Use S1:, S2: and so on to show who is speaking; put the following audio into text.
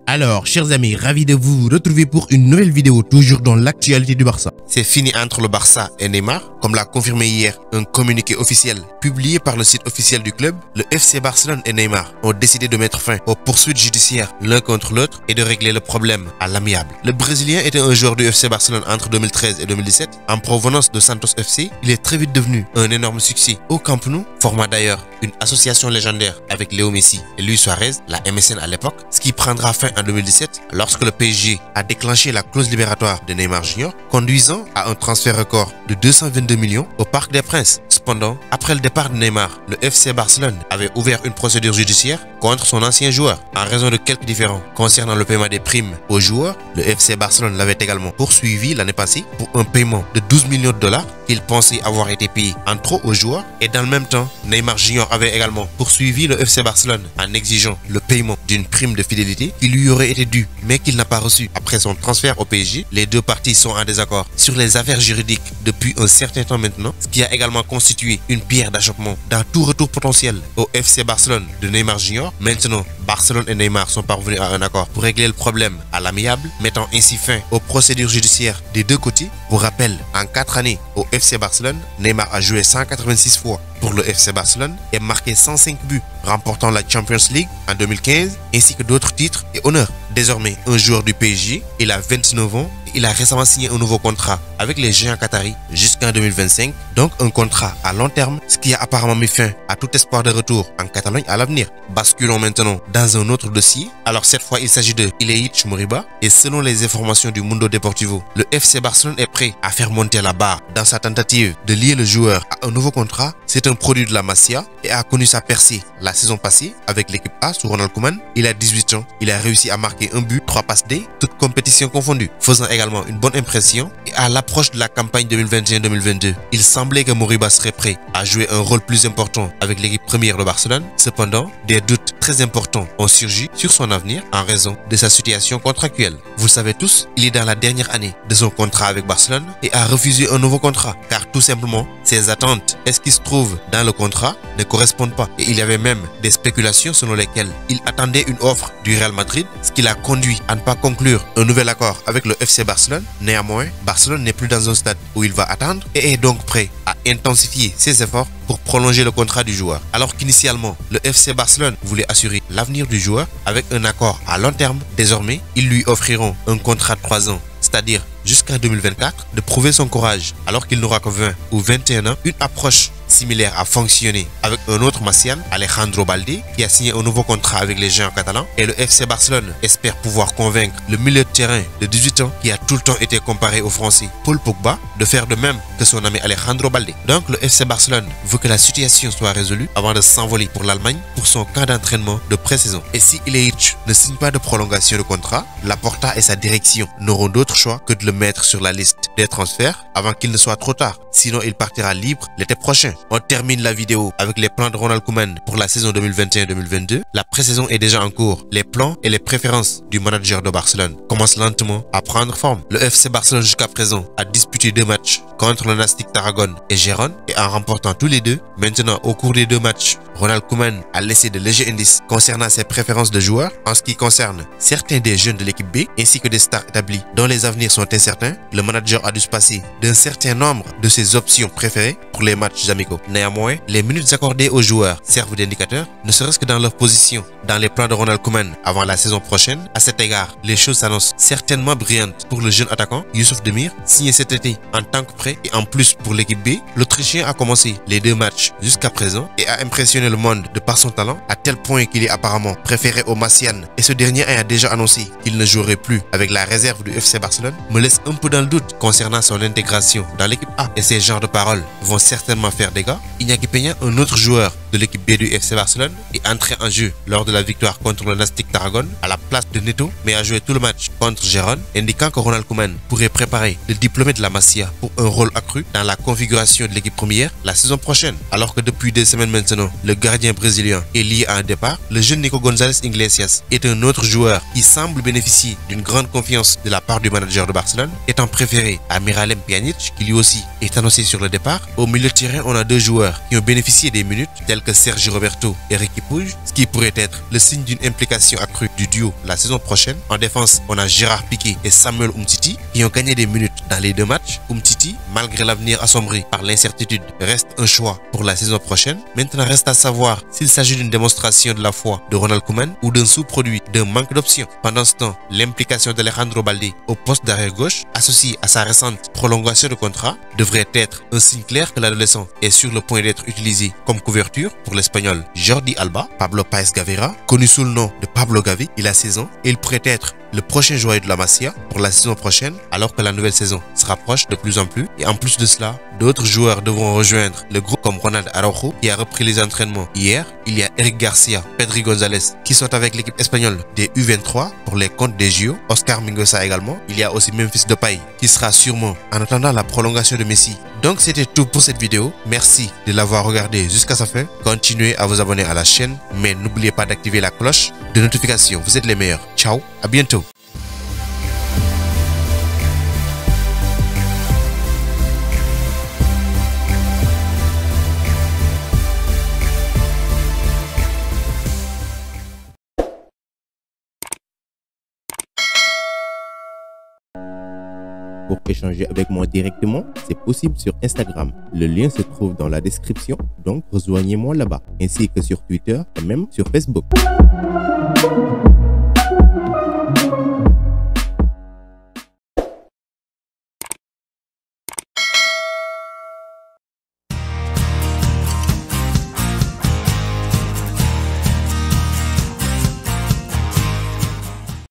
S1: Alors, chers amis, ravi de vous retrouver pour une nouvelle vidéo, toujours dans l'actualité du Barça. C'est fini entre le Barça et Neymar. Comme l'a confirmé hier un communiqué officiel publié par le site officiel du club, le FC Barcelone et Neymar ont décidé de mettre fin aux poursuites judiciaires l'un contre l'autre et de régler le problème à l'amiable. Le Brésilien était un joueur du FC Barcelone entre 2013 et 2017. En provenance de Santos FC, il est très vite devenu un énorme succès au Camp Nou, formant d'ailleurs une association légendaire avec Léo Messi et Luis Suarez, la MSN à l'époque, ce qui prendra fin en 2017 lorsque le PSG a déclenché la clause libératoire de Neymar Jr, conduisant à un transfert record de 222 millions au Parc des Princes. Cependant, après le départ de Neymar, le FC Barcelone avait ouvert une procédure judiciaire contre son ancien joueur en raison de quelques différends concernant le paiement des primes aux joueurs. Le FC Barcelone l'avait également poursuivi l'année passée pour un paiement de 12 millions de dollars qu'il pensait avoir été payé en trop aux joueurs, et dans le même temps, Neymar Jr avait également poursuivi le FC Barcelone en exigeant le paiement d'une prime de fidélité qui lui aurait été due mais qu'il n'a pas reçue après son transfert au PSG. Les deux parties sont en désaccord sur les affaires juridiques depuis un certain temps maintenant, ce qui a également constitué une pierre d'achoppement dans tout retour potentiel au FC Barcelone de Neymar Jr. Maintenant, Barcelone et Neymar sont parvenus à un accord pour régler le problème à l'amiable, mettant ainsi fin aux procédures judiciaires des deux côtés. Pour rappel, en 4 années au FC Barcelone, Neymar a joué 186 fois pour le FC Barcelone et marqué 105 buts, remportant la Champions League en 2015 ainsi que d'autres titres et honneurs. Désormais un joueur du PSG, il a 29 ans et il a récemment signé un nouveau contrat avec les Géants qataris jusqu'en 2025, donc un contrat à long terme, ce qui a apparemment mis fin à tout espoir de retour en Catalogne à l'avenir. Basculons maintenant dans un autre dossier. Alors cette fois il s'agit de Illich Moriba, et selon les informations du Mundo Deportivo, le FC Barcelone est prêt à faire monter la barre dans sa tentative de lier le joueur à un nouveau contrat. C'est un produit de la Masia et a connu sa percée la saison passée avec l'équipe A sous Ronald Koeman. Il a 18 ans, il a réussi à marquer un but, 3 passes D, toutes compétitions confondues, faisant également une bonne impression. Et à l'approche de la campagne 2021-2022, il semblait que Moriba serait prêt à jouer un rôle plus important avec l'équipe première de Barcelone. Cependant, des doutes très importants ont surgi sur son avenir en raison de sa situation contractuelle. Vous le savez tous, il est dans la dernière année de son contrat avec Barcelone et a refusé un nouveau contrat car tout simplement ses attentes et ce qui se trouve dans le contrat ne correspondent pas. Et il y avait même des spéculations selon lesquelles il attendait une offre du Real Madrid, ce qui l'a conduit à ne pas conclure un nouvel accord avec le FC Barcelone. Néanmoins, Barcelone n'est plus dans un stade où il va attendre et est donc prêt à intensifier ses efforts pour prolonger le contrat du joueur. Alors qu'initialement, le FC Barcelone voulait assurer l'avenir du joueur avec un accord à long terme, désormais, ils lui offriront un contrat de 3 ans, c'est-à-dire jusqu'en 2024, de prouver son courage alors qu'il n'aura que 20 ou 21 ans. Une approche similaire a fonctionné avec un autre Massian, Alejandro Balde, qui a signé un nouveau contrat avec les Géants catalans, et le FC Barcelone espère pouvoir convaincre le milieu de terrain de 18 ans qui a tout le temps été comparé au Français Paul Pogba de faire de même que son ami Alejandro Balde. Donc le FC Barcelone veut que la situation soit résolue avant de s'envoler pour l'Allemagne pour son camp d'entraînement de pré-saison. Et si Illich ne signe pas de prolongation de contrat, Laporta et sa direction n'auront d'autre choix que de le mettre sur la liste des transferts avant qu'il ne soit trop tard. Sinon, il partira libre l'été prochain. On termine la vidéo avec les plans de Ronald Koeman pour la saison 2021-2022. La pré-saison est déjà en cours. Les plans et les préférences du manager de Barcelone commencent lentement à prendre forme. Le FC Barcelone jusqu'à présent a disputé 2 matchs contre le Nastic Tarragone et Gérone, et en remportant tous les deux. Maintenant, au cours des 2 matchs, Ronald Koeman a laissé de légers indices concernant ses préférences de joueurs en ce qui concerne certains des jeunes de l'équipe B ainsi que des stars établies dont les avenirs sont incertains. Le manager a dû se passer d'un certain nombre de ses options préférées pour les matchs amicaux. Néanmoins, les minutes accordées aux joueurs servent d'indicateur, ne serait-ce que dans leur position dans les plans de Ronald Koeman avant la saison prochaine. À cet égard, les choses s'annoncent certainement brillantes pour le jeune attaquant Youssouf Demir, signé cet été en tant que prêt, et en plus pour l'équipe B. L'Autrichien a commencé les 2 matchs jusqu'à présent et a impressionné le monde de par son talent, à tel point qu'il est apparemment préféré au Massian, et ce dernier a déjà annoncé qu'il ne jouerait plus avec la réserve du FC Barcelone, me laisse un peu dans le doute concernant son intégration dans l'équipe A, et ces genres de paroles vont certainement faire des gars. Iñaki Peña, un autre joueur de l'équipe B du FC Barcelone, est entré en jeu lors de la victoire contre le Nastic Tarragone à la place de Neto, mais a joué tout le match contre Gérone, indiquant que Ronald Koeman pourrait préparer le diplômé de la Masia pour un rôle accru dans la configuration de l'équipe première la saison prochaine. Alors que depuis 2 semaines maintenant, le gardien brésilien est lié à un départ, le jeune Nico González Iglesias est un autre joueur qui semble bénéficier d'une grande confiance de la part du manager de Barcelone, étant préféré à Miralem Pjanic, qui lui aussi est annoncé sur le départ. Au milieu de terrain, on a 2 joueurs qui ont bénéficié des minutes, tels que Sergi Roberto et Riqui Puig, ce qui pourrait être le signe d'une implication accrue du duo la saison prochaine. En défense, on a Gérard Piqué et Samuel Umtiti qui ont gagné des minutes dans les 2 matchs. Umtiti, malgré l'avenir assombri par l'incertitude, reste un choix pour la saison prochaine. Maintenant, reste à savoir s'il s'agit d'une démonstration de la foi de Ronald Koeman ou d'un sous-produit d'un manque d'options. Pendant ce temps, l'implication d'Alejandro Balde au poste d'arrière gauche, associé à sa récente prolongation de contrat, devrait être un signe clair que l'adolescent est sur le point d'être utilisé comme couverture pour l'Espagnol Jordi Alba. Pablo Paez Gavira, connu sous le nom de Pablo Gavi, il a 16 ans et il pourrait être le prochain joueur de la Masia pour la saison prochaine, alors que la nouvelle saison se rapproche de plus en plus. Et en plus de cela, d'autres joueurs devront rejoindre le groupe comme Ronald Araujo qui a repris les entraînements hier. Il y a Eric Garcia, Pedri González qui sont avec l'équipe espagnole des U23 pour les comptes des JO. Oscar Mingosa également. Il y a aussi Memphis Depay qui sera sûrement en attendant la prolongation de Messi. Donc c'était tout pour cette vidéo. Merci de l'avoir regardé jusqu'à sa fin. Continuez à vous abonner à la chaîne, mais n'oubliez pas d'activer la cloche de notification. Vous êtes les meilleurs. Ciao, à bientôt.
S2: Pour échanger avec moi directement, c'est possible sur Instagram. Le lien se trouve dans la description, donc rejoignez-moi là-bas, ainsi que sur Twitter et même sur Facebook.